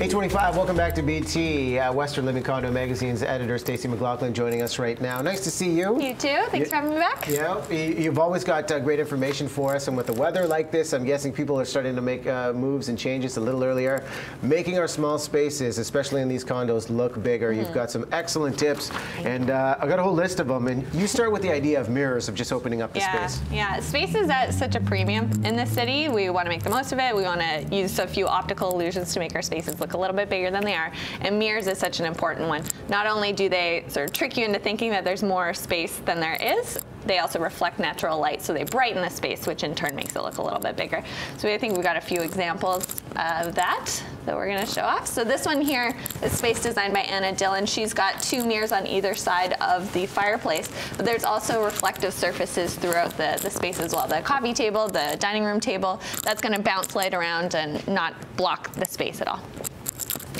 8:25, welcome back to BT. Western Living Condo Magazine's editor, Stacey McLaughlin, joining us right now. Nice to see you. You too. Thanks for having me back. Yeah, you've always got great information for us, and with the weather like this, I'm guessing people are starting to make moves and changes a little earlier, making our small spaces, especially in these condos, look bigger. You've got some excellent tips, and I've got a whole list of them, and you start with the idea of mirrors, of just opening up the space. Yeah, space is at such a premium in this city. We want to make the most of it. We want to use a few optical illusions to make our spaces look a little bit bigger than they are, and mirrors is such an important one. Not only do they sort of trick you into thinking that there's more space than there is, they also reflect natural light, so they brighten the space, which in turn makes it look a little bit bigger. So I think we've got a few examples of that we're going to show off. So this one here is space designed by Anna Dillon. She's got two mirrors on either side of the fireplace, but there's also reflective surfaces throughout the space as well. The coffee table, the dining room table, that's going to bounce light around and not block the space at all.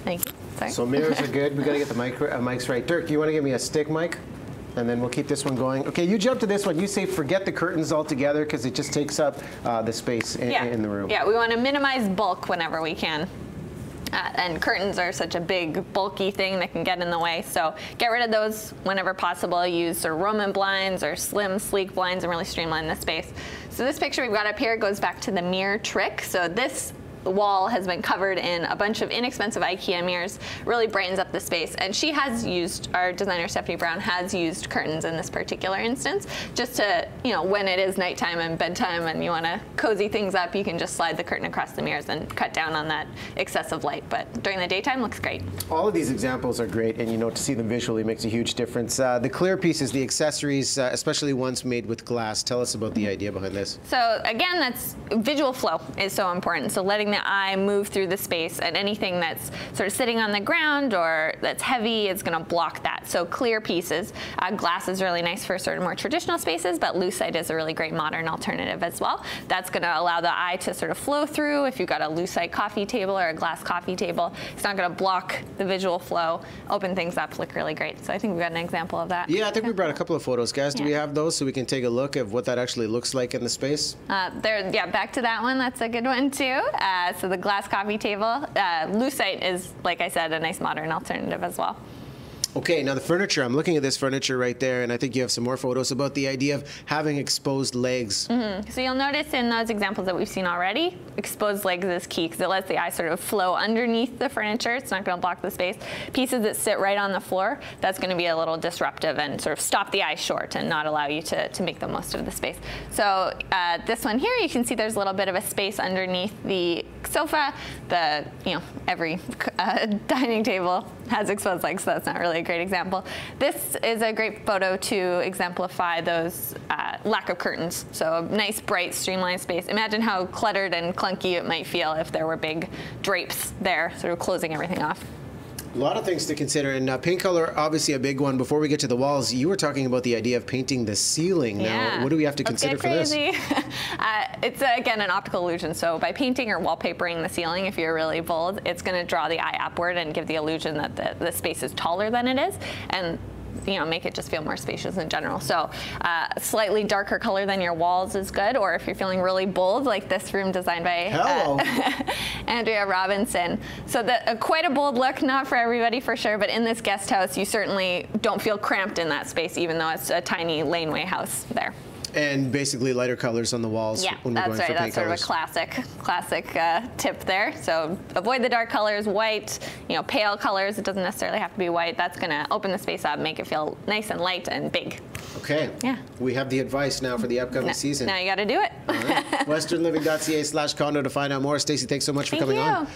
Thank you. Sorry. So mirrors are good. We've got to get the mics right. Dirk, you want to give me a stick mic? And then we'll keep this one going. Okay, you jump to this one. You say forget the curtains altogether because it just takes up the space in the room. Yeah, we want to minimize bulk whenever we can. And curtains are such a big, bulky thing that can get in the way. So get rid of those whenever possible. Use sort of Roman blinds or slim, sleek blinds and really streamline the space. So this picture we've got up here goes back to the mirror trick. So this wall has been covered in a bunch of inexpensive IKEA mirrors, really brightens up the space. And she has used, our designer Stephanie Brown has used curtains in this particular instance, just to, you know, when it is nighttime and bedtime and you want to cozy things up, you can just slide the curtain across the mirrors and cut down on that excessive light. But during the daytime, looks great. All of these examples are great, and you know, to see them visually makes a huge difference. The clear pieces, the accessories, especially ones made with glass. Tell us about the idea behind this. So again, that's visual flow is so important. So letting the eye move through the space, and anything that's sort of sitting on the ground or that's heavy is going to block that. So clear pieces. Glass is really nice for sort of more traditional spaces, but lucite is a really great modern alternative as well. That's going to allow the eye to sort of flow through. If you've got a lucite coffee table or a glass coffee table, it's not going to block the visual flow, open things up, look really great. So I think we've got an example of that. Yeah, I think we brought a couple of photos. Guys, do we have those so we can take a look at what that actually looks like in the space? Yeah, back to that one. That's a good one too. So the glass coffee table, lucite is, like I said, a nice modern alternative as well. Okay, now the furniture. I'm looking at this furniture right there, and I think you have some more photos about the idea of having exposed legs. So you'll notice in those examples that we've seen already, exposed legs is key because it lets the eye sort of flow underneath the furniture. It's not going to block the space. Pieces that sit right on the floor, that's going to be a little disruptive and sort of stop the eye short and not allow you to make the most of the space. So this one here, you can see there's a little bit of a space underneath the sofa. Every dining table has exposed legs, so that's not really a great example. This is a great photo to exemplify those lack of curtains. So a nice, bright, streamlined space. Imagine how cluttered and clunky it might feel if there were big drapes there, sort of closing everything off. A lot of things to consider, and paint color, obviously a big one. Before we get to the walls, you were talking about the idea of painting the ceiling. Yeah. Now, what do we have to consider for this? It's, again, an optical illusion. So by painting or wallpapering the ceiling, if you're really bold, it's going to draw the eye upward and give the illusion that the space is taller than it is, and make it just feel more spacious in general. So slightly darker color than your walls is good, or if you're feeling really bold, like this room designed by Andrea Robinson. So quite a bold look, not for everybody for sure, but in this guest house, you certainly don't feel cramped in that space, even though it's a tiny laneway house there. And basically lighter colors on the walls. Yeah, when we're going for paint that's sort of a classic tip there. So avoid the dark colors, white, pale colors. It doesn't necessarily have to be white. That's going to open the space up, make it feel nice and light and big. Okay. Yeah. We have the advice now for the upcoming season. Now you got to do it. All right. Westernliving.ca/condo to find out more. Stacey, thanks so much for coming on.